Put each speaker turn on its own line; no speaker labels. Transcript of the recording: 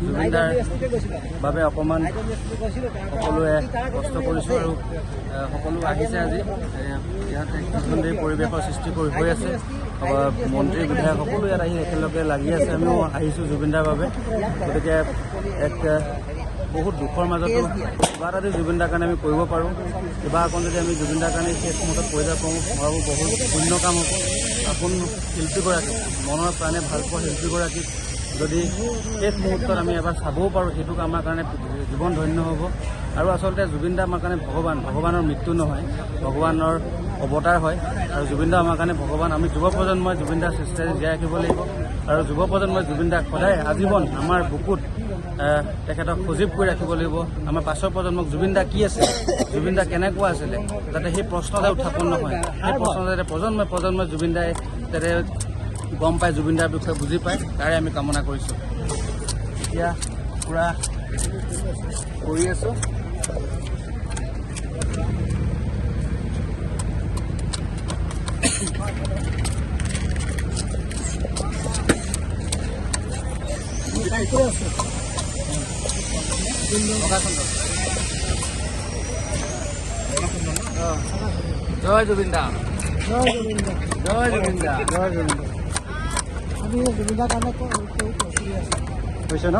জুবিনদাৰ বাবে অকণমান সকলোৱে কষ্ট কৰিছোঁ আৰু সকলো আহিছে আজি ইয়াতে কৃষ্ণদেৱী পৰিৱেশৰ সৃষ্টি হৈ আছে মন্ত্ৰী বিধায়ক সকলো ইয়াত আহি একেলগে লাগি আছে আমিও আহিছোঁ জুবিনদাৰ বাবে গতিকে এক বহুত দুখৰ মাজতো কিবা এটা যদি জুবিনদাৰ কাৰণে আমি কৰিব পাৰোঁ কিবা অকণ যদি আমি জুবিনদাৰ কাৰণে শেষ মুহূৰ্তত কৈ যাব পাৰোঁ ভাবোঁ বহুত পুণ্য কাম হ'ব আপোন শিল্পীগৰাকী মনৰ প্ৰাণে ভালপোৱা শিল্পীগৰাকীক যদি শেষ মুহূৰ্তত আমি এবাৰ চাবও পাৰোঁ সেইটোক আমাৰ কাৰণে জীৱন ধন্য হ'ব আৰু আচলতে জুবিনদা আমাৰ কাৰণে ভগৱানৰ মৃত্যু নহয় ভগৱানৰ অৱতাৰ হয় আৰু জুবিনদা আমাৰ কাৰণে ভগৱান আমি যুৱ প্ৰজন্মই জুবিনদাৰ সৃষ্টিৰে জীয়াই ৰাখিব লাগিব আৰু যুৱ প্ৰজন্মই জুবিনদাক সদায় আজীৱন আমাৰ বুকুত তেখেতক সজীৱ কৰি ৰাখিব লাগিব আমাৰ পাছৰ প্ৰজন্মক জুবিনদা কি আছিল জুবিনদা কেনেকুৱা আছিলে যাতে সেই প্ৰশ্ন এটা উত্থাপন নহয় সেই প্ৰশ্ন যাতে প্ৰজন্মই জুবিনদাই যাতে গম পায় জুবিনদাৰ বিষয়ে বুজি পায় তাৰে আমি কামনা কৰিছোঁ এতিয়া পূৰা কৰি আছোঁ জয় জুবিনদা জয় জুবিনদা জয় জুবিনদা জয় জুবিনদা আমি জুবিনদাৰ কাৰণে কৈছে ন